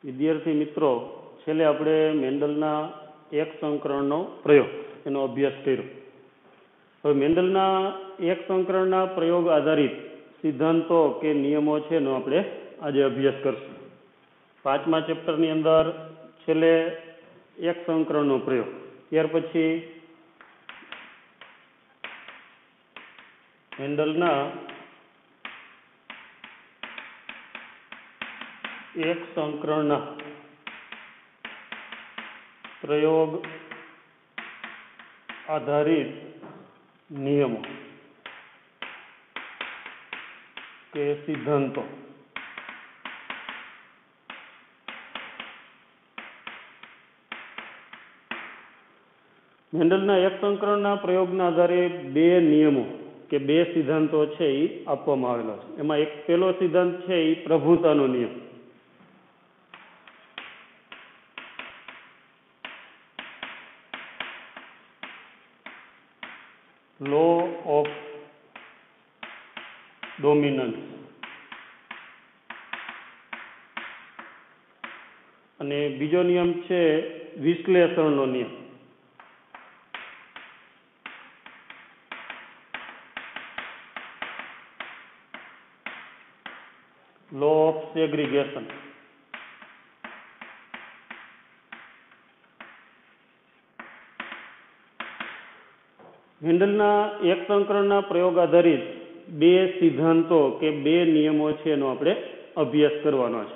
વિદ્યાર્થી મિત્રો, છેલ્લે આપણે મેન્ડલના એક સંકરણનો પ્રયોગ એનો અભ્યાસ કર્યો. હવે મેન્ડલના એક સંકરણના પ્રયોગ આધારિત સિદ્ધાંતો કે નિયમો છે એનો આપણે આજે અભ્યાસ કરશું. 5મા ચેપ્ટરની અંદર છેલ્લે એક સંકરણનો પ્રયોગ, ત્યાર પછી મેન્ડલના એક સંકરણના પ્રયોગ આધારિત નિયમો કે સિદ્ધાંતો. મેન્ડલના એક સંકરણના પ્રયોગના આધારે બે નિયમો કે બે સિદ્ધાંતો છે એ આપવામાં આવેલા છે. એમાં એક પહેલો સિદ્ધાંત છે એ પ્રભુતાનો નિયમ. Law of dominance. અને બીજો નિયમ છે વિશ્લેષણનો નિયમ. Law of segregation. મેન્ડલના એક સંકરણના પ્રયોગ આધારિત બે સિદ્ધાંતો કે બે નિયમો છે એનો આપણે અભ્યાસ કરવાનો છે.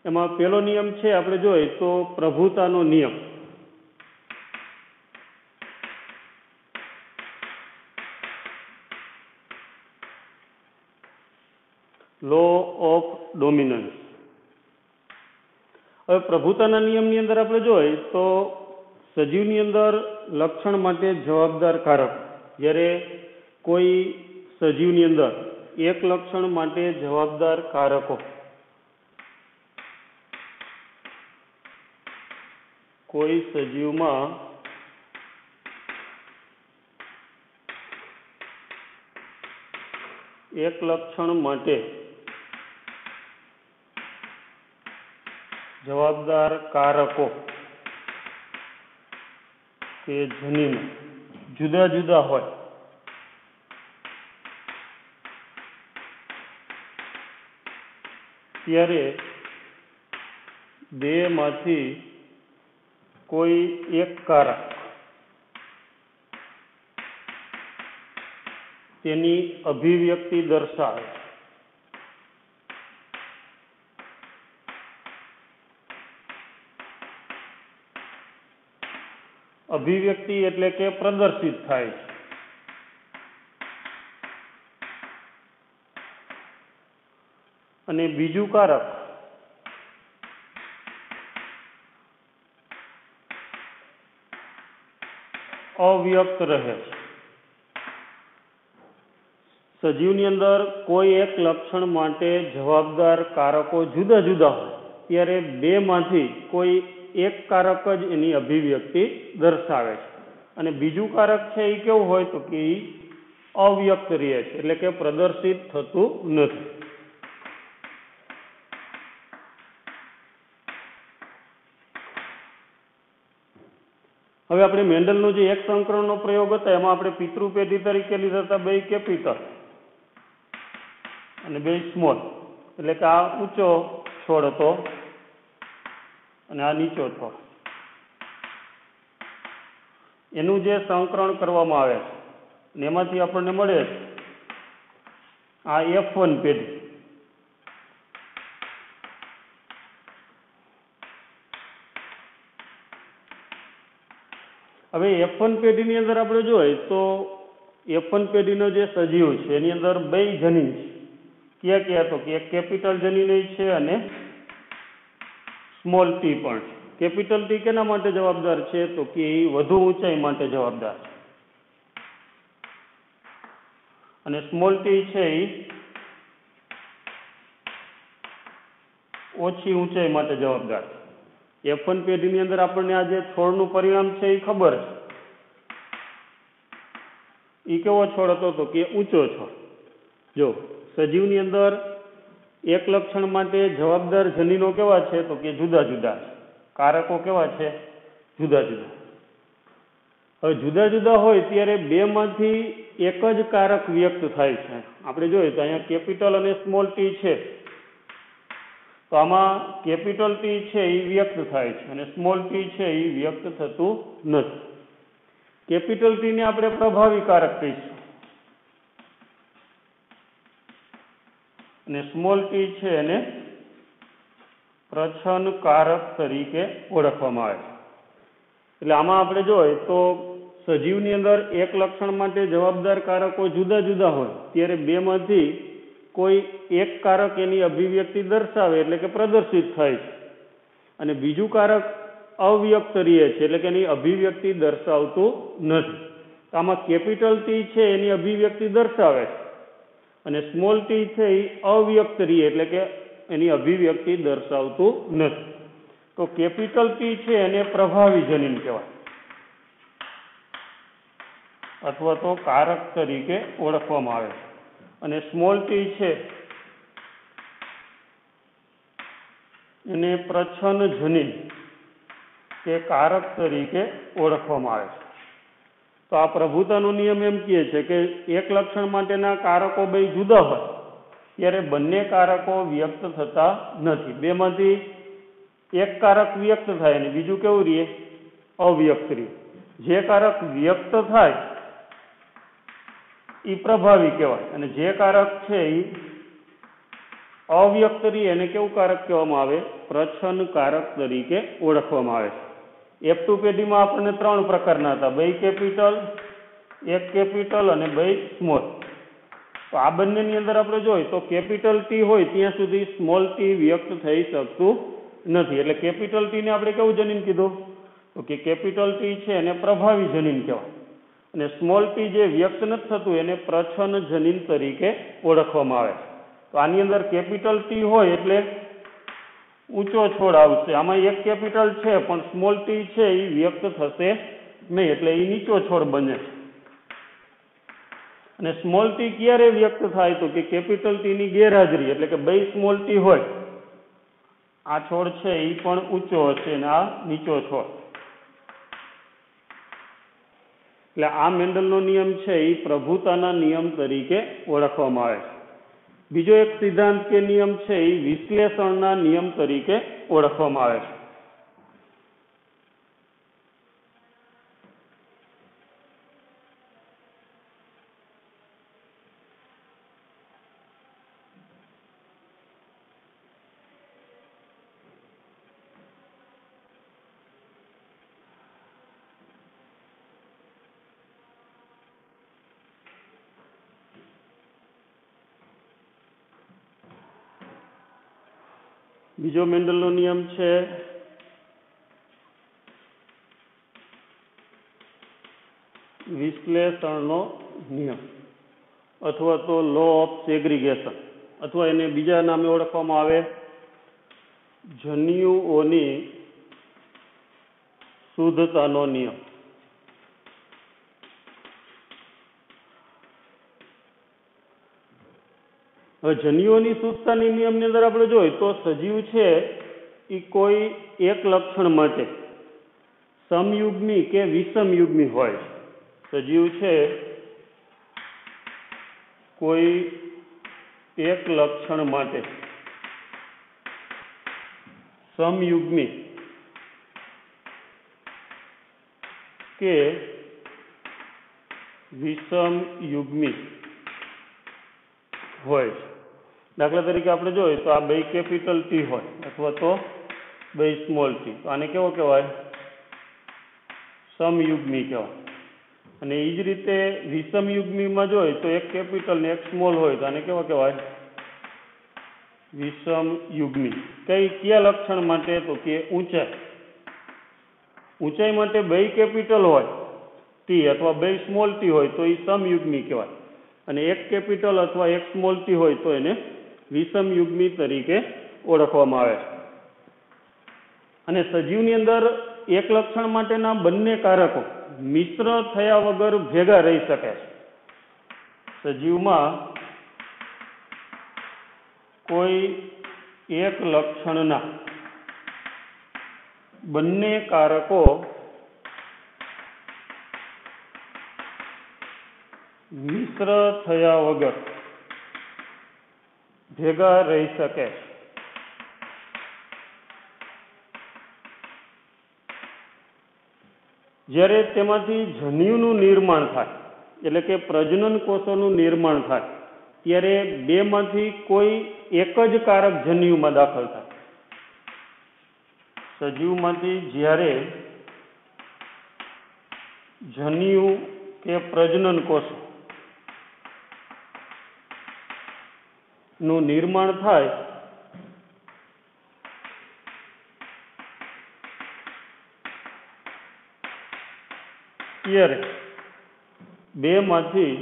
એમાં પહેલો નિયમ છે આપણે જોઈએ તો પ્રભુતાનો નિયમ. Law of dominance. હવે પ્રભુતાના નિયમની અંદર આપણે જોઈએ તો સજીવની અંદર લક્ષણ માટે જવાબદાર કારક, જ્યારે કોઈ સજીવની અંદર એક લક્ષણ માટે જવાબદાર કારકો કોઈ સજીવમાં એક લક્ષણ માટે જવાબદાર કારકો કે જનીનો જુદા જુદા હોય ત્યારે બેમાંથી કોઈ એક કારક તેની અભિવ્યક્તિ દર્શાવે. અભિવ્યક્તિ એટલે કે પ્રદર્શિત થાય છે. અને બીજું કારક અવ્યક્ત રહે છે. સજીવની અંદર કોઈ એક લક્ષણ માટે જવાબદાર કારકો જુદા જુદા હોય ત્યારે બેમાંથી કોઈ એક કારક જ એની અભિવ્યક્તિ દર્શાવે છે. અને બીજું કારક છે એ કેવું હોય તો કે એ અવ્યક્ત રહે છે, એટલે કે પ્રદર્શિત થતું નથી. હવે આપણે મેન્ડલનો જે એક સંકરણનો પ્રયોગ હતો એમાં આપણે પિતૃપેઢી તરીકે લીધા હતા બે કેપિટલ અને બે સ્મોલ. એટલે કે આ ઊંચો છોડ હતો અને આ નીચો છોડ. એનું જે સંકરણ કરવામાં આવે છે અને એમાંથી આપણને મળે છે આ F1 પેઢી. હવે F1 પેઢીની અંદર આપણે જોઈએ તો F1 પેઢીનો જે સજીવ છે એની અંદર બે જનીન છે. ક્યાં ક્યાં તો કે એક કેપિટલ જનીન છે અને સ્મોલ ટી પણ છે. કેપિટલ ટી કેના માટે જવાબદાર છે તો કે એ વધુ ઊંચાઈ માટે જવાબદાર છે અને સ્મોલ ટી છે એ ઓછી ઊંચાઈ માટે જવાબદાર છે. F1 પેઢીની અંદર આપણને આ જે છોડનું પરિણામ છે એ ખબર છે. એ કેવો છોડ હતો તો કે ઊંચો છોડ. જો સજીવની અંદર એક લક્ષણ માટે જવાબદાર જનીનો કેવા છે તો કે જુદા જુદા છે, કારકો કેવા છે જુદા જુદા. હવે જુદા જુદા હોય ત્યારે બેમાંથી એક જ કારક વ્યક્ત થાય છે. આપણે જોઈએ તો અહીંયા કેપિટલ અને સ્મોલ ટી છે, તો આમાં કેપિટલ ટી છે એ વ્યક્ત થાય છે અને સ્મોલ ટી છે એ વ્યક્ત થતું નથી. કેપિટલ ટી ને આપણે પ્રભાવી કારક કહીશું અને સ્મોલ ટી છે એને પ્રચ્છન્ન કારક તરીકે ઓળખવામાં આવે છે. એટલે આમાં આપણે જોઈએ તો સજીવની અંદર એક લક્ષણ માટે જવાબદાર કારકો જુદા જુદા હોય ત્યારે બેમાંથી કોઈ એક કારક એની અભિવ્યક્તિ દર્શાવે એટલે કે પ્રદર્શિત થાય છે અને બીજું કારક અવ્યક્ત રહે છે એટલે કે એની અભિવ્યક્તિ દર્શાવતું નથી. આમાં કેપિટલ ટી છે એની અભિવ્યક્તિ દર્શાવે છે અને સ્મોલ ટી છે એ અવ્યક્ત રહે એટલે કે એની અભિવ્યક્તિ દર્શાવતું નથી. તો કેપિટલ ટી છે એને પ્રભાવી જનીન કહેવાય અથવા તો કારક તરીકે ઓળખવામાં આવે છે અને સ્મોલ ટી છે એને પ્રચ્છન્ન જનીન કે કારક તરીકે ઓળખવામાં આવે છે. તો આ પ્રભુતાનો નિયમ એમ કહે છે કે એક લક્ષણ માટેના કારકો બે જુદા હોય ત્યારે બંને કારકો વ્યક્ત થતા નથી. બેમાંથી એક કારક વ્યક્ત થાય અને બીજું કેવું રહે અવ્યક્ત રહે. જે કારક વ્યક્ત થાય એ પ્રભાવી કહેવાય અને જે કારક છે એ અવ્યક્ત રહે એને કેવું કારક કહેવામાં આવે પ્રચ્છન્ન કારક તરીકે ઓળખવામાં આવે છે. F2 પેઢીમાં આપણને 3 પ્રકારના હતા, બે કેપિટલ, એક કેપિટલ અને બે સ્મોલ. તો આ બંનેની અંદર આપણે જોઈએ તો કેપિટલ ટી હોય ત્યાં સુધી સ્મોલ ટી વ્યક્ત થઈ શકતું નથી. એટલે કેપિટલ ટીને આપણે કેવું જનીન કીધું તો કે કેપિટલ ટી છે એને પ્રભાવી જનીન કહેવાય અને સ્મોલ ટી જે વ્યક્ત નથી થતું એને પ્રચ્છન્ન જનીન તરીકે ઓળખવામાં આવે. તો આની અંદર કેપિટલ ટી હોય એટલે ઊંચો છોડ આવશે. આમાં એક કેપિટલ છે પણ સ્મોલ ટી છે એ વ્યક્ત થશે નહીં એટલે એ નીચો છોડ બને છે. અને સ્મોલ ટી ક્યારે વ્યક્ત થાય તો કે કેપિટલ ટી ની ગેરહાજરી એટલે કે બે સ્મોલ ટી હોય, આ છોડ છે એ પણ ઊંચો હશે અને આ નીચો છોડ. એટલે આ મેન્ડલનો નિયમ છે એ પ્રભુતાના નિયમ તરીકે ઓળખવામાં આવે છે. બીજો એક સિદ્ધાંત કે નિયમ છે એ વિશ્લેષણના નિયમ તરીકે ઓળખવામાં આવે છે. બીજો મેન્ડલનો નિયમ છે વિશ્લેષણનો નિયમ અથવા તો લો ઓફ સેગ્રીગેશન અથવા એને બીજા નામે ઓળખવામાં આવે જન્યુઓની શુદ્ધતાનો નિયમ. હવે જન્યુઓની શુદ્ધતાની નિયમની અંદર આપણે જોઈએ તો સજીવ છે એ કોઈ એક લક્ષણ માટે સમયુગ્મી કે વિષમયુગ્મી હોય. સજીવ છે કોઈ એક લક્ષણ માટે સમયુગ્મી કે વિષમયુગ્મી હોય. દાખલા તરીકે આપણે જોઈએ તો આ બે કેપિટલ ટી હોય અથવા તો બે સ્મોલ ટી, તો આને કેવો કહેવાય સમયુગ્મી કહેવાય. અને એ જ રીતે વિષમયુગ્મીમાં જોઈએ તો એક કેપિટલ ને એક સ્મોલ હોય તો આને કેવો કહેવાય વિષમયુગ્મી. કયા લક્ષણ માટે તો કે ઊંચાઈ. ઊંચાઈ માટે બે કેપિટલ હોય ટી અથવા બે સ્મોલ ટી હોય તો એ સમયુગ્મી કહેવાય અને એક કેપિટલ અથવા એક સ્મોલ ટી હોય તો એને વિષમયુગ્મી તરીકે ઓળખવામાં આવે છે. અને સજીવની અંદર એક લક્ષણ માટેના બંને કારકો મિશ્ર થયા વગર ભેગા રહી શકે છે. સજીવમાં કોઈ એક લક્ષણના બંને કારકો મિશ્ર થયા વગર ભેગા રહી શકે. જ્યારે તેમાંથી જન્યુનું નિર્માણ થાય, એટલે કે પ્રજનન કોષોનું નિર્માણ થાય, ત્યારે બેમાંથી કોઈ એક જ કારક જન્યુમાં દાખલ થાય. સજીવમાંથી જ્યારે જન્યુ કે પ્રજનન કોષો નું નિર્માણ થાય ત્યારે બેમાંથી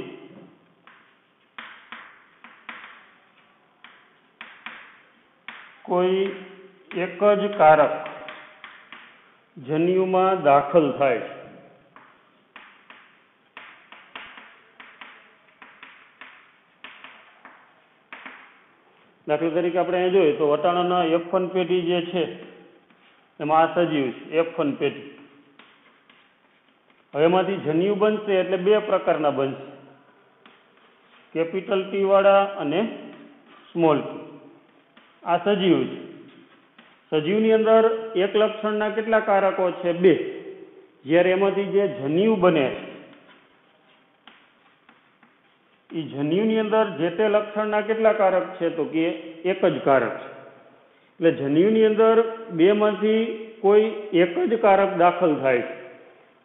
કોઈ એક જ કારક જન્યુમાં દાખલ થાય. દાખલા તરીકે આપણે અહીં જોઈએ તો વટાણાના F1 પેઢી જે છે એમાં આ સજીવ છે, F1 પેઢી. હવે એમાંથી જન્યુ બનશે એટલે બે પ્રકારના બનશે, કેપિટલ ટી વાળા અને સ્મોલ ટી. આ સજીવ છે. સજીવની અંદર એક લક્ષણના કેટલા કારકો છે? બે. જ્યારે એમાંથી જે જન્યુ બને એ જન્યુની અંદર જે તે લક્ષણના કેટલા કારક છે? તો કે એક જ કારક છે. એટલે જન્યુની અંદર બેમાંથી કોઈ એક જ કારક દાખલ થાય છે.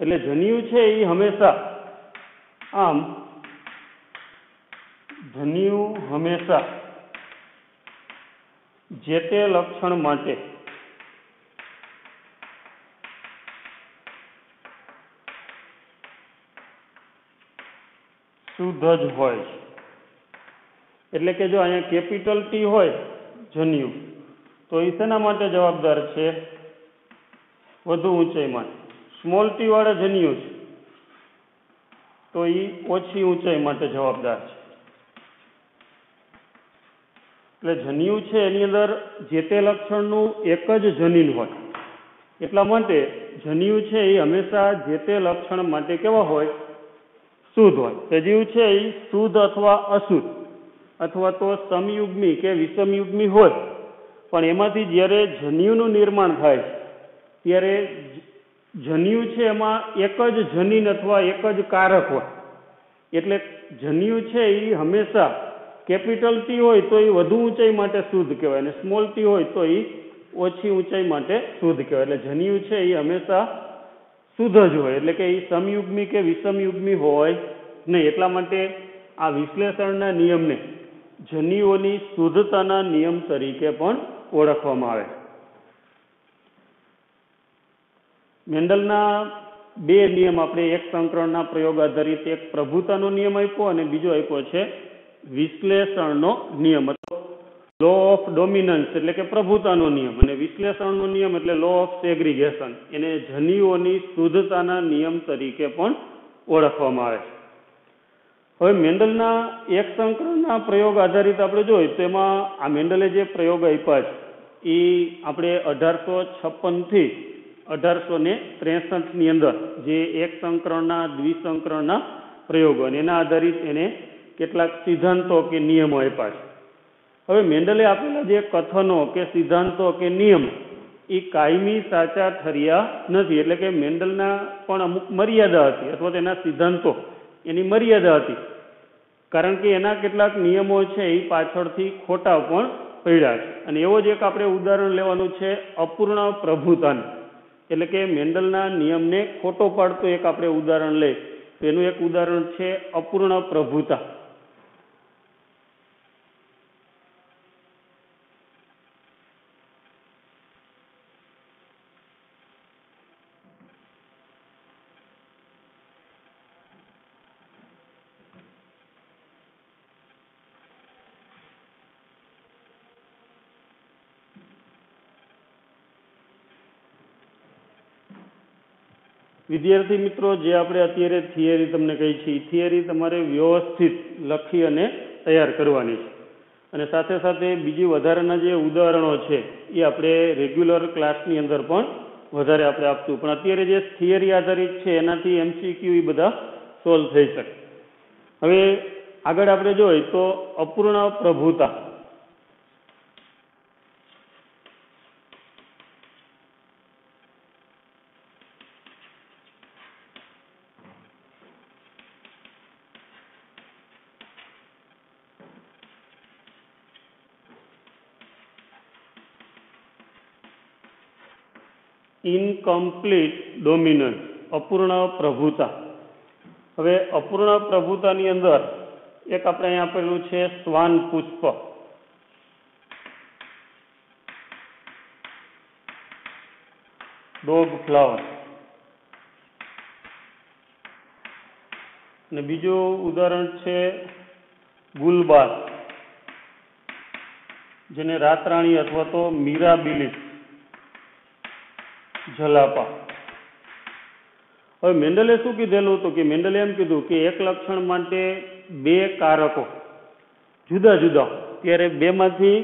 એટલે જન્યુ છે એ હંમેશા જન્યુ હંમેશા જે તે લક્ષણ માટે શુદ્ધ જ હોય છે. એટલે કે જો અહીંયા કેપિટલ ટી હોય જન્યુ, તો એ શેના માટે જવાબદાર છે? વધુ ઊંચાઈ માટે. સ્મોલ ટી વાળા જન્યુ છે તો એ ઓછી ઊંચાઈ માટે જવાબદાર છે. એટલે જન્યુ છે એની અંદર જે તે લક્ષણનું એક જ જનીન હોય, એટલા માટે જન્યુ છે એ હંમેશા જે તે લક્ષણ માટે કેવા હોય? શુદ્ધ હોય. સજીવ છે એ શુદ્ધ અથવા અશુદ્ધ અથવા તો સમયુગ્મી કે વિષમયુગ્મી હોય, પણ એમાંથી જ્યારે જન્યુનું નિર્માણ થાય ત્યારે જન્યુ છે એમાં એક જ જનીન અથવા એક જ કારક હોય. એટલે જન્યુ છે એ હંમેશા કેપિટલ ટી હોય તો એ વધુ ઊંચાઈ માટે શુદ્ધ કહેવાય, અને સ્મોલ ટી હોય તો એ ઓછી ઊંચાઈ માટે શુદ્ધ કહેવાય. એટલે જન્યુ છે એ હંમેશા શુદ્ધ જ હોય, એટલે કે એ સમયુગ્મી કે વિષમયુગ્મી હોય નહીં. એટલા માટે આ વિશ્લેષણના નિયમને જન્યુઓની શુદ્ધતાના નિયમ તરીકે પણ ઓળખવામાં આવે. મેન્ડલના બે નિયમ આપણે એક સંકરણના પ્રયોગ આધારિત, એક પ્રભુતાનો નિયમ આપ્યો અને બીજો આપ્યો છે વિશ્લેષણનો નિયમ, લો ઓફ ડોમિનન્સ એટલે કે પ્રભુતાનો નિયમ, અને વિશ્લેષણનો નિયમ એટલે લો ઓફ સેગ્રીગેશન. એને જન્યુઓની શુદ્ધતાના નિયમ તરીકે પણ ઓળખવામાં આવે છે. હવે મેન્ડલના એક સંકરણના પ્રયોગ આધારિત આપણે જોઈએ તો એમાં આ મેન્ડલે જે પ્રયોગ આપ્યા છે એ આપણે 1856 થી 1863 ની અંદર જે એક સંકરણના દ્વિસંકરણના પ્રયોગો અને એના આધારિત એને કેટલાક સિદ્ધાંતો કે નિયમો આપ્યા છે. હવે મેન્ડલે આપેલા જે કથનો કે સિદ્ધાંતો કે નિયમ એ કાયમી સાચા ઠર્યા નથી. એટલે કે મેન્ડલના પણ અમુક મર્યાદા હતી, અથવા તેના સિદ્ધાંતો એની મર્યાદા હતી, કારણ કે એના કેટલાક નિયમો છે એ પાછળથી ખોટા પણ પડ્યા છે. અને એવો જ એક આપણે ઉદાહરણ લેવાનું છે અપૂર્ણ પ્રભુતાનું. એટલે કે મેન્ડલના નિયમને ખોટો પાડતું એક આપણે ઉદાહરણ લઈએ તો એનું એક ઉદાહરણ છે અપૂર્ણ પ્રભુતા. વિદ્યાર્થી મિત્રો, જે આપણે અત્યારે થિયરી તમને કહી છે એ થિયરી તમારે વ્યવસ્થિત લખી અને તૈયાર કરવાની છે. અને સાથે સાથે બીજી વધારાના જે ઉદાહરણો છે એ આપણે રેગ્યુલર ક્લાસની અંદર પણ વધારે આપણે આપશું, પણ અત્યારે જે થિયરી આધારિત છે એનાથી MCQ એ બધા સોલ્વ થઈ શકે. હવે આગળ આપણે જોઈએ તો અપૂર્ણ પ્રભુતા. ઇનકમ્પ્લીટ ડોમિનન્સ, અપૂર્ણ પ્રભુતા. હવે અપૂર્ણ પ્રભુતાની અંદર એક આપણે અહીં આપેલું છે શ્વાન પુષ્પ. Dog flower. અને બીજું ઉદાહરણ છે ગુલબાસ, જેને રાતરાણી અથવા તો મીરાબિલિસ ઝલાપા. હવે મેન્ડલે શું કીધેલું હતું કે મેન્ડલે એમ કીધું કે એક લક્ષણ માટે બે કારકો જુદા જુદા, ત્યારે બેમાંથી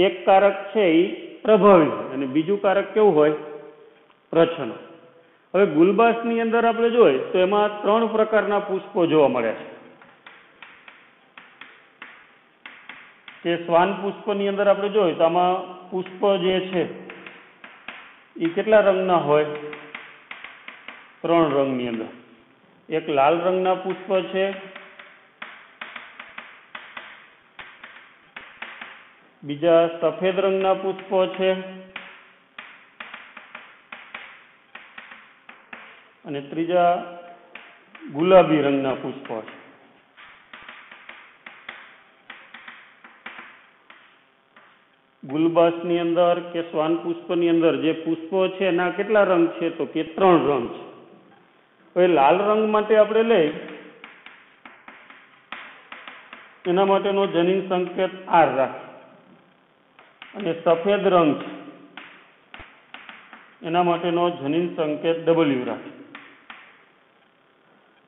એક કારક છે એ પ્રભાવી અને બીજું કારક કેવું હોય? પ્રચ્છન્ન. હવે ગુલબાસની અંદર આપણે જોઈએ તો એમાં 3 પ્રકારના પુષ્પો જોવા મળે છે. તે શ્વાન પુષ્પની અંદર આપણે જોઈએ તો આમાં પુષ્પ જે છે એ કેટલા રંગના હોય? 3 રંગની અંદર. એક લાલ રંગના પુષ્પ છે, બીજા સફેદ રંગના પુષ્પો છે અને ત્રીજા ગુલાબી રંગના પુષ્પો છે. ગુલબાસની અંદર કે શ્વાન પુષ્પની અંદર જે પુષ્પો છે એના કેટલા રંગ છે? તો કે 3 રંગ છે. હવે લાલ રંગ માટે આપણે લઈ એના માટેનો જનીન સંકેત R રાખે, અને સફેદ રંગ છે એના માટેનો જનીન સંકેત W રાખે.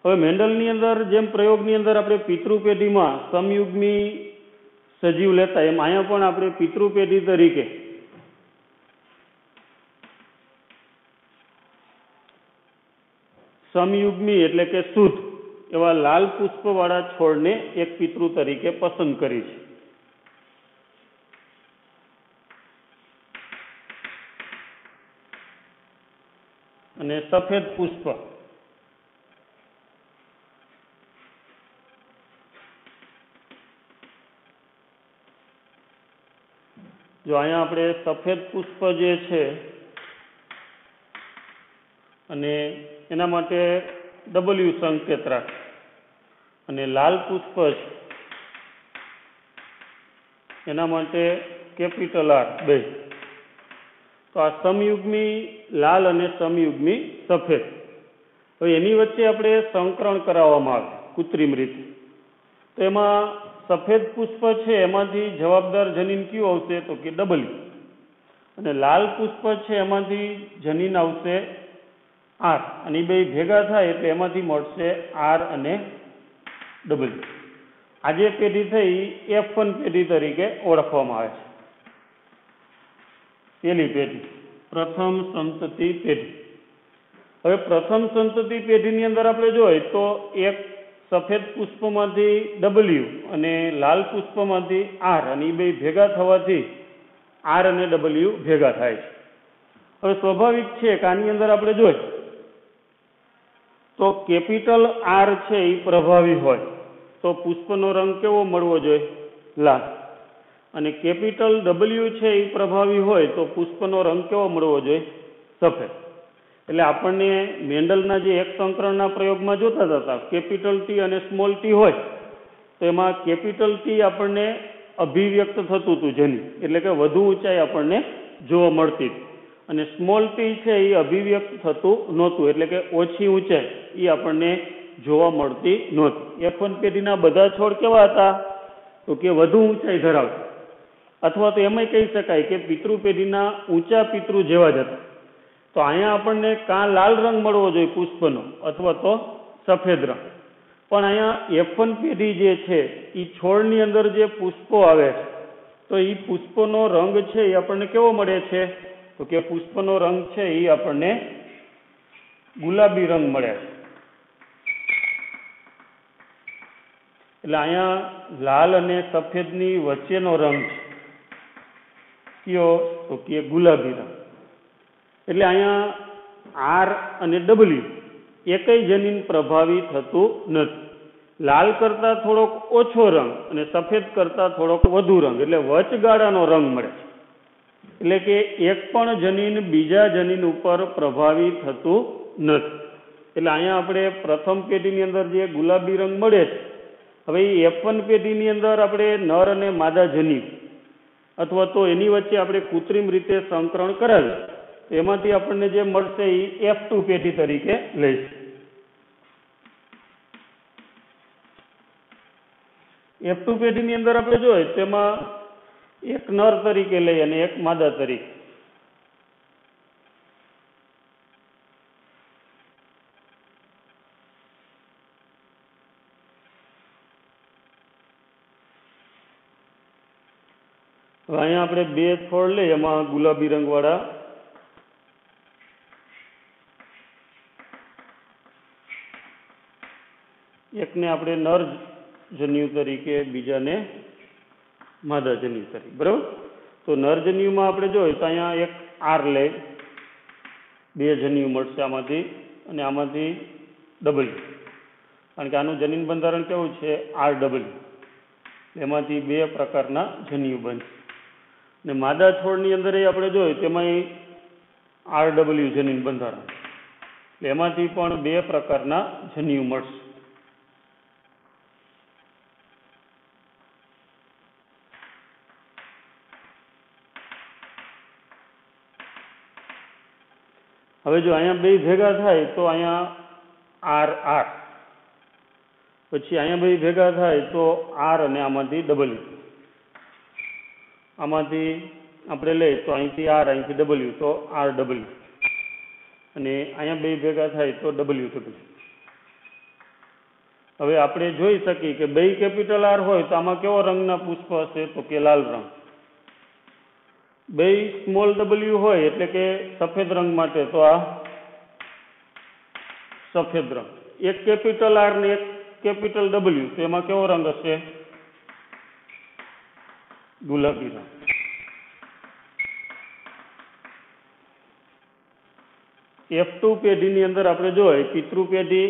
હવે મેન્ડલની અંદર જેમ પ્રયોગની અંદર આપણે પિતૃ પેઢીમાં સમયુગ્મી સજીવ લેતા, એમ અહીંયા પણ આપણે પિતૃ પેઢી તરીકે સમયુગ્મી એટલે કે શુદ્ધ એવા લાલ પુષ્પવાળા છોડને એક પિતૃ તરીકે પસંદ કરી છે. અને સફેદ પુષ્પ જો અહીંયા આપણે સફેદ પુષ્પ જે છે અને એના માટે W સંકેત રાખે, અને લાલ પુષ્પ છે એના માટે કેપિટલ R 2. તો આ સમયુગ્મી લાલ અને સમયુગ્મી સફેદ. હવે એની વચ્ચે આપણે સંકરણ કરાવવામાં આવે કૃત્રિમ રીતે. તો એમાં સફેદ પુષ્પ છે એમાંથી જવાબદાર જનીન કયું આવશે? તો કે W. અને લાલ પુષ્પ છે એમાંથી જનીન આવશે R, અને બે ભેગા થાય એટલે એમાંથી મળશે R અને W. આ જે પેઢી થઈ F1 પેઢી તરીકે ઓળખવામાં આવે છે. પેલી પેઢી પ્રથમ સંતતિ પેઢી. હવે પ્રથમ સંતતિ પેઢીની અંદર આપણે જોઈએ તો એક સફેદ પુષ્પમાંથી W અને લાલ પુષ્પમાંથી R, અને એ બે ભેગા થવાથી R અને W ભેગા થાય છે. હવે સ્વાભાવિક છે કે આની અંદર આપણે જોઈએ તો કેપિટલ R છે એ પ્રભાવી હોય તો પુષ્પનો રંગ કેવો મળવો જોઈએ? લાલ. અને કેપિટલ W છે એ પ્રભાવી હોય તો પુષ્પનો રંગ કેવો મળવો જોઈએ? સફેદ. એટલે આપણને મેન્ડલના જે એક સંકરણના પ્રયોગમાં જોતા હતા કેપિટલ T અને સ્મોલ t હોય તો એમાં કેપિટલ T આપણને અભિવ્યક્ત થતું હતું જનીન, એટલે કે વધુ ઊંચાઈ આપણને જોવા મળતી હતી, અને સ્મોલ t છે એ અભિવ્યક્ત થતું નહોતું, એટલે કે ઓછી ઊંચાઈ એ આપણને જોવા મળતી નહોતી. F1 પેઢીના બધા છોડ કેવા હતા? તો કે વધુ ઊંચાઈ ધરાવતા, અથવા તો એમાંય કહી શકાય કે પિતૃ પેઢીના ઊંચા પિતૃ જેવા જ હતા. તો અહીંયા આપણને કાં લાલ રંગ મળવો જોઈએ પુષ્પનો, અથવા તો સફેદ રંગ. પણ અહીંયા F1 પેઢી જે છે એ છોડની અંદર જે પુષ્પો આવે છે તો એ પુષ્પોનો રંગ છે એ આપણને કેવો મળે છે? તો કે પુષ્પનો રંગ છે એ આપણને ગુલાબી રંગ મળે છે. એટલે અહીંયા લાલ અને સફેદની વચ્ચેનો રંગ છે કયો? તો કે ગુલાબી રંગ. એટલે અહીંયા R અને W એકય જનીન પ્રભાવી થતું નથી. લાલ કરતાં થોડોક ઓછો રંગ અને સફેદ કરતાં થોડોક વધુ રંગ, એટલે વચગાળાનો રંગ મળે છે. એટલે કે એક પણ જનીન બીજા જનીન ઉપર પ્રભાવી થતું નથી. એટલે અહીંયા આપણે પ્રથમ પેઢીની અંદર જે ગુલાબી રંગ મળે છે, હવે એ F1 પેઢીની અંદર આપણે નર અને માદા જનીન અથવા તો એની વચ્ચે આપણે કૃત્રિમ રીતે સંકરણ કરાવીએ એમાંથી આપણને જે મળશે એ F2 પેઢી તરીકે લઈશું. F2 પેઢીની અંદર આપણે જોઈએ તેમાં એક નર તરીકે લઈ અને એક માદા તરીકે. હવે અહીંયા આપણે બે છોડ લઈએ, એમાં ગુલાબી રંગવાળા એકને આપણે નર જન્યુ તરીકે, બીજાને માદા જન્યુ તરીકે, બરાબર? તો નર જન્યુમાં આપણે જોઈએ તો અહીંયા એક R લે, બે જન્યુ મળશે આમાંથી અને આમાંથી W, કારણ કે આનું જનીન બંધારણ કેવું છે? RW. એમાંથી બે પ્રકારના જન્યુ બનશે. અને માદા છોડની અંદર આપણે જોઈએ તેમાં RW જનીન બંધારણ, એમાંથી પણ બે પ્રકારના જન્યુ મળશે. હવે જો અહીંયા બે ભેગા થાય તો અહીંયા RR, પછી અહીંયા બે ભેગા થાય તો R અને આમાંથી W, આમાંથી આપણે લઈએ તો અહીંથી R, અહીંથી W, તો RW, અને અહીંયા બે ભેગા થાય તો WW. હવે આપણે જોઈ શકીએ કે બે કેપિટલ R હોય તો આમાં કેવો રંગના પુષ્પ હશે? તો કે લાલ રંગ. બે સ્મોલ W હોય એટલે કે સફેદ રંગ માટે તો આ સફેદ રંગ. એક કેપિટલ R ને એક કેપિટલ W તો એમાં કેવો રંગ હશે? ગુલાબી રંગ. F2 પેઢીની અંદર આપણે જોઈએ પિતૃ પેઢી,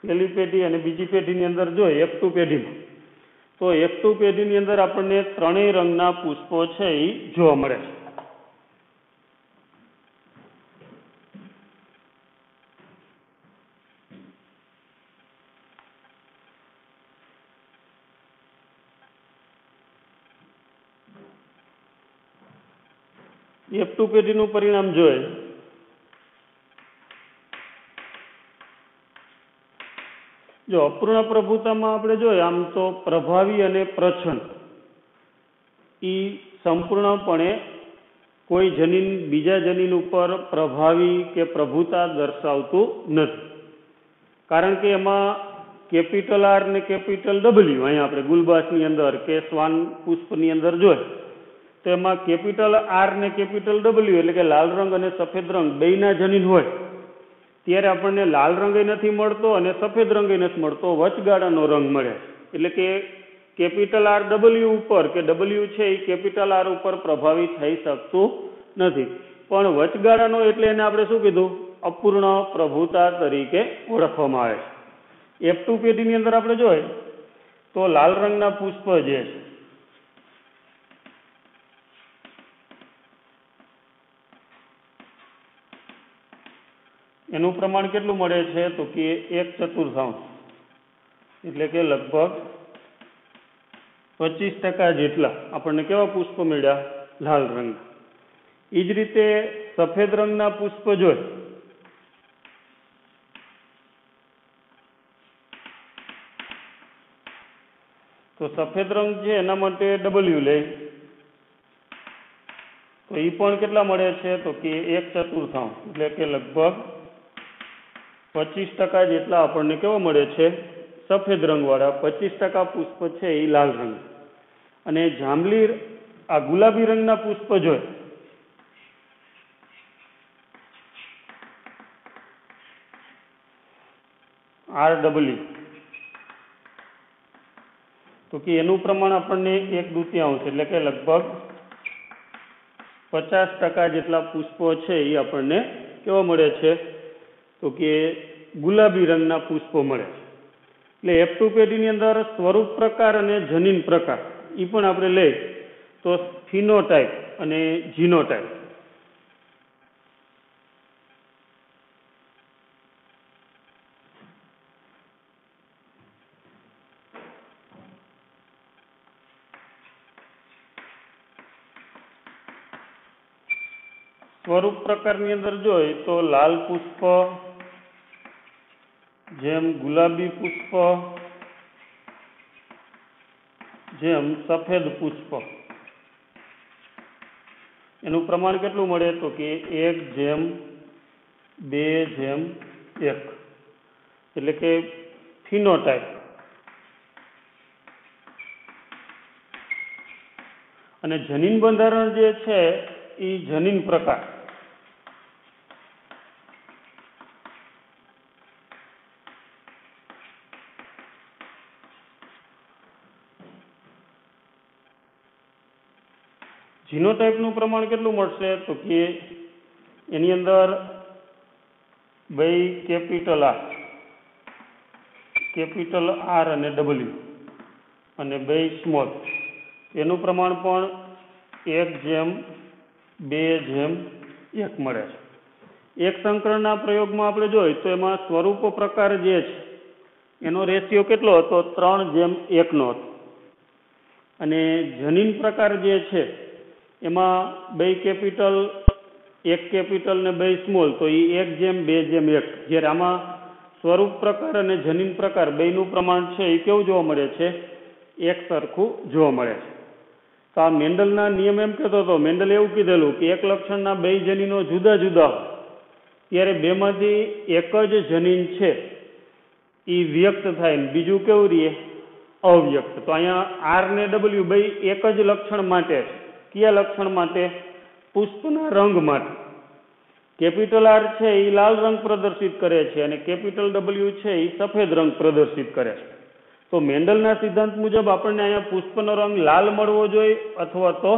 પહેલી પેઢી અને બીજી પેઢીની અંદર જોઈએ F2 પેઢીમાં, તો F2 પેઢીની અંદર આપણને ત્રણેય રંગના પુષ્પો છે એ જોવા મળે છે. F2 પેઢીનું પરિણામ જોઈએ જો અપૂર્ણ પ્રભુતામાં આપણે જોઈએ આમ તો પ્રભાવી અને પ્રચ્છન્ન એ સંપૂર્ણપણે કોઈ જનીન બીજા જનીન ઉપર પ્રભાવી કે પ્રભુતા દર્શાવતું નથી, કારણ કે એમાં કેપિટલ R ને કેપિટલ W, અહીંયા આપણે ગુલબાસની અંદર કે શ્વાન પુષ્પની અંદર જોઈએ તો એમાં કેપિટલ R ને કેપિટલ W એટલે કે લાલ રંગ અને સફેદ રંગ બેયના જનીન હોય ત્યારે આપણને લાલ રંગ નથી મળતો અને સફેદ રંગ નથી મળતો, વચગાળાનો રંગ મળે. એટલે કે કેપિટલ RW ઉપર કે W છે એ કેપિટલ R ઉપર પ્રભાવિત થઈ શકતું નથી, પણ વચગાળાનો એટલે એને આપણે શું કીધું? અપૂર્ણ પ્રભુતા તરીકે ઓળખવામાં આવે છે. F2 પેઢીની અંદર આપણે જોઈએ તો લાલ રંગના પુષ્પ જે છે એનું પ્રમાણ કેટલું મળે છે? તો કે 1/4, એટલે કે લગભગ 25% જેટલા આપણને કેવા પુષ્પ મળ્યા? લાલ રંગ. એ જ રીતે સફેદ રંગના પુષ્પ જોઈએ તો સફેદ રંગ છે એના માટે W લે તો એ પણ કેટલા મળે છે? તો કે 1/4, એટલે કે લગભગ 25% જેટલા આપણને કેવા મળે છે? સફેદ રંગવાળા. 25% પુષ્પ છે એ લાલ રંગ. અને જાંબલી આ ગુલાબી રંગના પુષ્પ જોઈએ RW, તો કે એનું પ્રમાણ આપણને 1/2 એટલે કે લગભગ 50% જેટલા પુષ્પો છે એ આપણને કેવા મળે છે? તો કે ગુલાબી રંગના પુષ્પો મળે છે. એટલે F2 પેઢીની અંદર સ્વરૂપ પ્રકાર અને જનીન પ્રકાર એ પણ આપણે લઈ તો ફિનોટાઇપ અને જીનોટાઇપ. સ્વરૂપ પ્રકારની અંદર જોઈએ તો લાલ પુષ્પ, જેમ ગુલાબી પુષ્પ, જેમ સફેદ પુષ્પ, એનું પ્રમાણ કેટલું મળે? તો કે 1:2:1, એટલે કે ફિનોટાઇપ. અને જનીન બંધારણ જે છે એ જનીન પ્રકાર. જીનોટાઇપનું પ્રમાણ કેટલું મળશે? તો કે એની અંદર બે કેપિટલ R અને W અને બે સ્મોલ, એનું પ્રમાણ પણ 1:2:1 મળે છે. એક સંકરણના પ્રયોગમાં આપણે જોઈએ તો એમાં સ્વરૂપ પ્રકાર જે છે એનો રેશિયો કેટલો હતો? 3:1 હતો. અને જનીન પ્રકાર જે છે એમાં બે કેપિટલ, એક કેપિટલ ને બે સ્મોલ, તો એ 1:2:1. જ્યારે આમાં સ્વરૂપ પ્રકાર અને જનીન પ્રકાર બેનું પ્રમાણ છે એ કેવું જોવા મળે છે? એક સરખું જોવા મળે છે. તો આ મેન્ડલના નિયમ એમ કહેતો હતો, મેન્ડલે એવું કીધેલું કે એક લક્ષણના બે જનીનો જુદા જુદા હોય ત્યારે બેમાંથી એક જ જનીન છે એ વ્યક્ત થાય ને બીજું કેવું રહે? અવ્યક્ત. તો અહીંયા R ને W બે એક જ લક્ષણ માટે છે. કયા લક્ષણ માટે? પુષ્પના રંગ માટે. કેપિટલ R છે એ લાલ રંગ પ્રદર્શિત કરે છે અને કેપિટલ W છે એ સફેદ રંગ પ્રદર્શિત કરે છે. તો મેન્ડલના સિદ્ધાંત મુજબ આપણને અહીંયા પુષ્પનો રંગ લાલ મળવો જોઈએ અથવા તો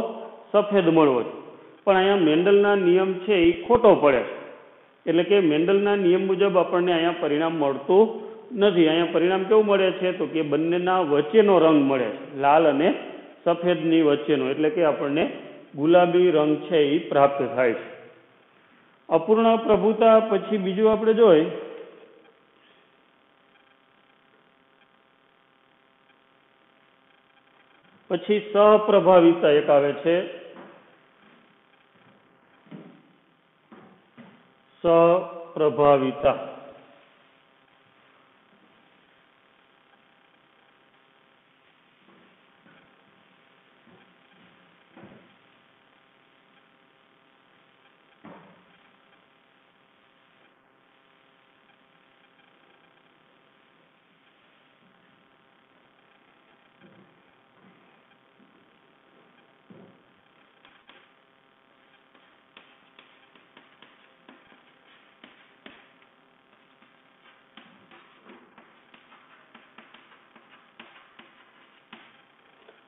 સફેદ મળવો જોઈએ. પણ અહીંયા મેન્ડલના નિયમ છે એ ખોટો પડે છે. એટલે કે મેન્ડલના નિયમ મુજબ આપણને અહીંયા પરિણામ મળતું નથી. અહીંયા પરિણામ કેવું મળે છે? તો કે બંનેના વચ્ચેનો રંગ મળે છે, લાલ અને સફેદની વચ્ચેનો. એટલે કે આપણને ગુલાબી રંગ છે એ પ્રાપ્ત થાય છે. અપૂર્ણ પ્રભુતા પછી બીજું આપણે જોઈએ પછી સહપ્રભાવિતા એક આવે છે. સહપ્રભાવિતા.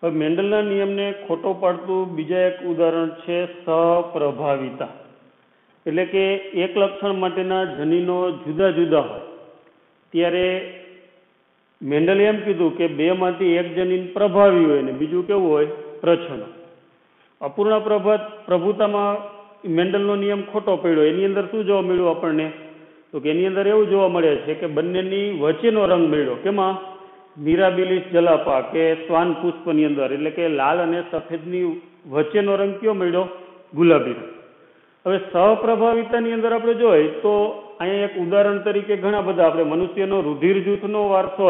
હવે મેન્ડલના નિયમને ખોટો પાડતું બીજા એક ઉદાહરણ છે સહપ્રભાવિતા. એટલે કે એક લક્ષણ માટેના જનીનો જુદા જુદા હોય ત્યારે મેન્ડલે એમ કીધું કે બેમાંથી એક જનીન પ્રભાવી હોય ને બીજું કેવું હોય? પ્રચ્છન્ન. અપૂર્ણ પ્રભુતામાં મેન્ડલનો નિયમ ખોટો પડ્યો. એની અંદર શું જોવા મળ્યું આપણને? તો કે એની અંદર એવું જોવા મળે છે કે બંનેની વચ્ચેનો રંગ મળ્યો. કેમાં? મિરાબિલિસ જલાપા કે શ્વાન પુષ્પની અંદર. એટલે કે લાલ અને સફેદની વચ્ચેનો રંગ કયો મળ્યો? ગુલાબી રંગ. હવે સહપ્રભાવિતાની અંદર આપણે જોઈએ તો અહીંયા એક ઉદાહરણ તરીકે ઘણા બધા આપણે મનુષ્યનો રુધિર જૂથનો વારસો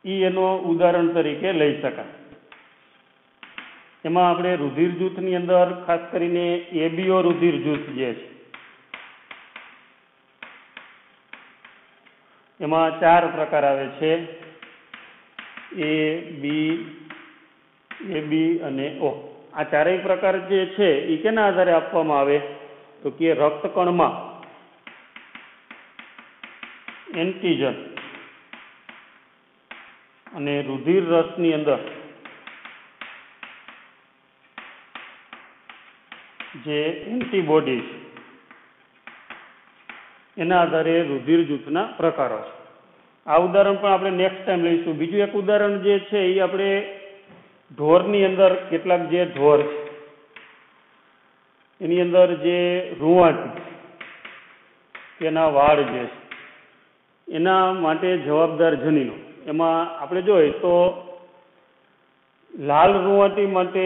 જ એનો ઉદાહરણ તરીકે લઈ શકાય. એમાં આપણે રુધિર જૂથની અંદર ખાસ કરીને એબીઓ રુધિર જૂથ જે છે એમાં 4 પ્રકાર આવે છે, એ બી અને ઓ. આ ચારેય પ્રકાર જે છે એ કેના આધારે આપવામાં આવે તો કે રક્તકણમાં એન્ટીજન અને રુધિર રસની અંદર જે એન્ટીબોડી છે એના આધારે રુધિર જૂથના પ્રકારો છે. આ ઉદાહરણ પણ આપણે નેક્સ્ટ ટાઈમ લઈશું. બીજું એક ઉદાહરણ જે છે એ આપણે ઢોરની અંદર કેટલાક જે ઢોર છે એની અંદર જે રૂંવાટી તેના વાળ જે છે એના માટે જવાબદાર જનીનો, એમાં આપણે જોઈએ તો લાલ રૂંવાટી માટે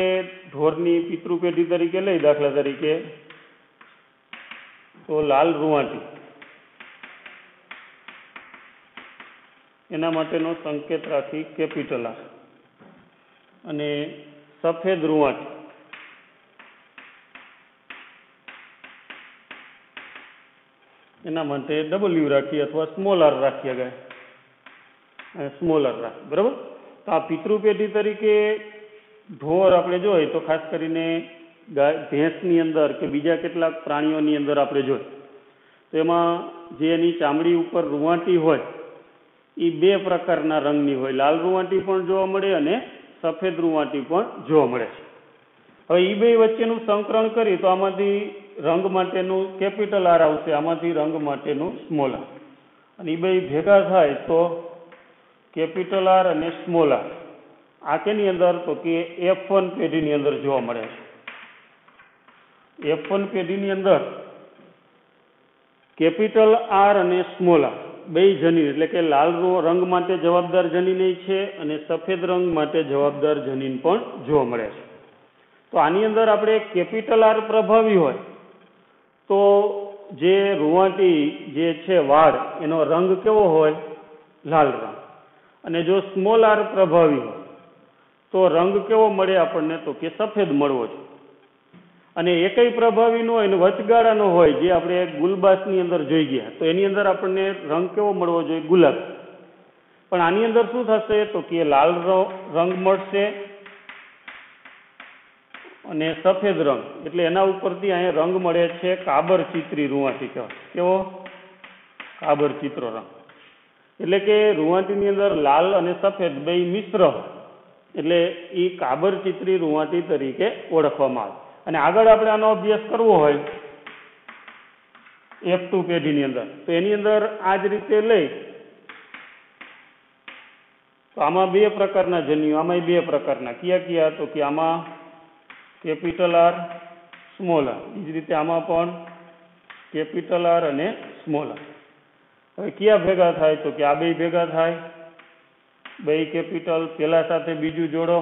ઢોરની પિતૃ પેઢી તરીકે લઈ, દાખલા તરીકે તો લાલ રૂંવાટી એના માટેનો સંકેત રાખી કેપિટલ આર, અને સફેદ રૂંવાટી એના માટે ડબલ્યુ રાખીએ અથવા સ્મોલ આર રાખીએ ગાય, સ્મોલ આર રાખીએ. બરાબર. તો આ પિતૃ પેઢી તરીકે ઢોર આપણે જોઈએ તો ખાસ કરીને ભેંસની અંદર કે બીજા કેટલાક પ્રાણીઓની અંદર આપણે જોઈએ તો એમાં જે એની ચામડી ઉપર રૂંવાટી હોય એ 2 પ્રકારના રંગની હોય. લાલ રૂંવાટી પણ જોવા મળે અને સફેદ રૂંવાટી પણ જોવા મળે છે. હવે એ 2 વચ્ચેનું સંકરણ કરી તો આમાંથી રંગ માટેનું કેપિટલ આર આવશે, આમાંથી રંગ માટેનું સ્મોલ આર, અને એ 2 ભેગા થાય તો કેપિટલ આર અને સ્મોલ આર. આ કેની અંદર તો કે F1 પેઢીની અંદર જોવા મળે છે. F1 પેઢીની અંદર કેપિટલ આર અને સ્મોલ આર 2 જનીન, એટલે કે લાલ રંગ માટે જવાબદાર જનીન છે અને સફેદ રંગ માટે જવાબદાર જનીન પણ જોવા મળે છે. તો આની અંદર આપણે કેપિટલ આર પ્રભાવી હોય તો જે રૂંવાટી જે છે વાળ એનો રંગ કેવો હોય? લાલ રંગ. અને જો સ્મોલ આર પ્રભાવી હોય તો રંગ કેવો મળે આપણને તો કે સફેદ મળવો છે. અને એકય પ્રભાવી ન હોય ને વચગાળાનો હોય, જે આપણે ગુલબાસની અંદર જોઈ ગયા તો એની અંદર આપણને રંગ કેવો મળવો જોઈએ? ગુલાબ. પણ આની અંદર શું થશે તો કે લાલ રંગ મળશે અને સફેદ રંગ, એટલે એના ઉપરથી અહીંયા રંગ મળે છે કાબર ચિત્રી રૂંવાટી કહેવાય. કેવો? કાબર ચિત્રો રંગ. એટલે કે રૂંવાટીની અંદર લાલ અને સફેદ 2 મિશ્ર એટલે એ કાબર ચિત્રી રૂંવાટી તરીકે ઓળખવામાં આવે. અને આગળ આપણે આનો અભ્યાસ કરવો હોય F2 પેઢીની અંદર તો એની અંદર આ જ રીતે લઈ તો આમાં 2 પ્રકારના જન્યુ, આમાં 2 પ્રકારના. કયા તો કે આમાં કેપિટલ આર સ્મોલ આર, એ જ રીતે આમાં પણ કેપિટલ આર અને સ્મોલ આર. હવે કયા ભેગા થાય તો કે આ 2 ભેગા થાય, 2 કેપિટલ પેલા સાથે બીજું જોડો,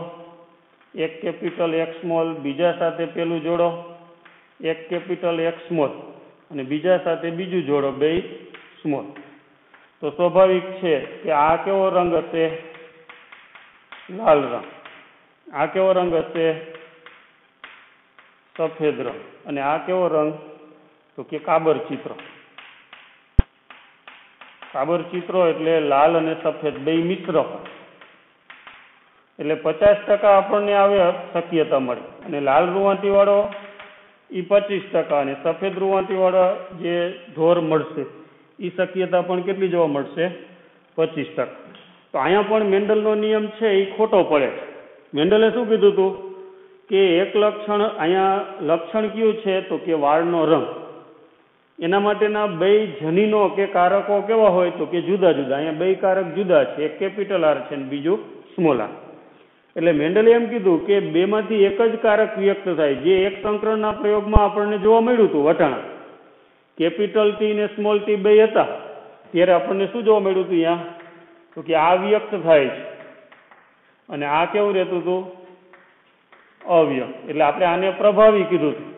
1 કેપિટલ 1 સ્મોલ બીજા સાથે પેલું જોડો, 1 કેપિટલ 1 સ્મોલ અને બીજા સાથે બીજું જોડો, 2 સ્મોલ. તો સ્વાભાવિક છે કે આ કેવો રંગ હશે? લાલ રંગ. આ કેવો રંગ હશે? સફેદ રંગ. અને આ કેવો રંગ તો કે કાબર ચિત્રો. કાબર ચિત્રો એટલે લાલ અને સફેદ 2 મિશ્ર હોય એટલે 50% આપણને આવે શક્યતા મળે. અને લાલ રૂંવાટી વાળો એ 25% અને સફેદ રૂંવાટી વાળો જે ઢોર મળશે એ શક્યતા પણ કેટલી જોવા મળશે? 25%. તો અહીંયા પણ મેન્ડલનો નિયમ છે એ ખોટો પડે. મેન્ડલે શું કીધું હતું કે એક લક્ષણ, અહીંયા લક્ષણ કયું છે તો કે વાળનો રંગ. એના માટેના 2 જનીનો કે કારકો કેવા હોય તો કે જુદા જુદા. અહીંયા 2 કારક જુદા છે, એક કેપિટલ આર છે અને બીજું સ્મોલ આર. એટલે મેન્ડલે એમ કીધું કે 2 માંથી એક જ કારક વ્યક્ત થાય, જે એક સંકરણના પ્રયોગમાં આપણને જોવા મળ્યું હતું વટાણા. કેપિટલ ટી ને સ્મોલ ટી 2 હતા ત્યારે આપણને શું જોવા મળ્યું હતું? અહીંયા તો કે આ વ્યક્ત થાય છે અને આ કેવું રહેતું હતું? અવ્યક્ત. એટલે આપણે આને પ્રભાવી કીધું હતું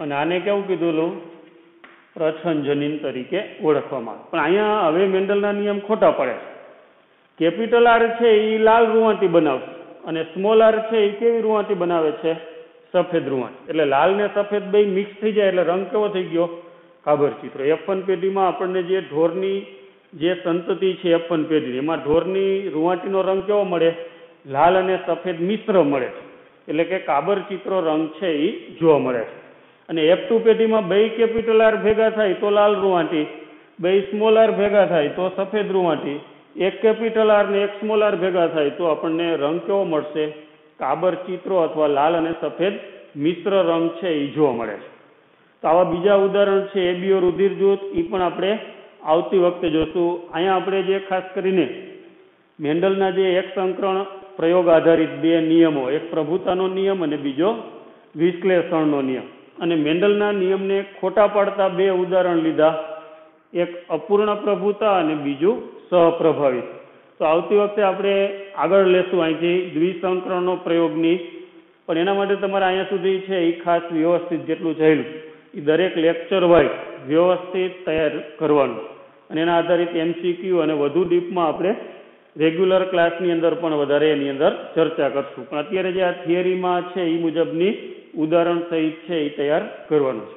અને આને કેવું કીધું? પ્રચ્છન્ન જનીન તરીકે ઓળખવામાં આવે. પણ અહીંયા હવે મેન્ડલના નિયમ ખોટા પડે. કેપિટલ આર છે એ લાલ રૂંવાટી બનાવશે અને સ્મોલ આર છે એ કેવી રૂંવાટી બનાવે છે? સફેદ રૂંવાટી. એટલે લાલ ને સફેદ બે મિક્સ થઈ જાય એટલે રંગ કેવો થઈ ગયો? કાબર ચિત્રો. F1 પેઢીમાં આપણને જે ઢોરની જે સંતતિ છે F1 પેઢી, એમાં ઢોરની રૂંવાટીનો રંગ કેવો મળે? લાલ અને સફેદ મિશ્ર મળે છે. એટલે કે કાબર ચિત્રો રંગ છે એ જોવા મળે છે. અને F2 પેઢીમાં બે કેપિટલ આર ભેગા થાય તો લાલ રૂંવાટી, બે સ્મોલ આર ભેગા થાય તો સફેદ રૂંવાટી, એક કેપિટલ આર ને એક સ્મોલ આર ભેગા થાય તો આપણને રંગ કેવો મળશે? કાબર ચિત્રો અથવા લાલ અને સફેદ મિશ્ર રંગ છે એ જોવા મળે છે. તો આવા બીજા ઉદાહરણ છે એબીઓ રુધિર જૂથ, એ પણ આપણે આવતી વખતે જોશું. અહીંયા આપણે જે ખાસ કરીને મેન્ડલના જે એક સંકરણ પ્રયોગ આધારિત બે નિયમો, એક પ્રભુતાનો નિયમ અને બીજો વિશ્લેષણનો નિયમ, અને મેન્ડલના નિયમને ખોટા પાડતા બે ઉદાહરણ લીધા, એક અપૂર્ણ પ્રભુતા અને બીજું સહપ્રભાવિત. તો આવતી વખતે આપણે આગળ લેશું અહીંથી દ્વિસંકરણનો પ્રયોગની, પણ એના માટે તમારે અહીંયા સુધી છે એ ખાસ વ્યવસ્થિત જેટલું થયેલું એ દરેક લેક્ચર વાઇઝ વ્યવસ્થિત તૈયાર કરવાનું, અને એના આધારિત MCQ અને વધુ ડીપમાં આપણે રેગ્યુલર ક્લાસની અંદર પણ વધારે એની અંદર ચર્ચા કરશું. પણ અત્યારે જે આ થિયરીમાં છે એ મુજબની ઉદાહરણ સહિત છે એ તૈયાર કરવાનું છે.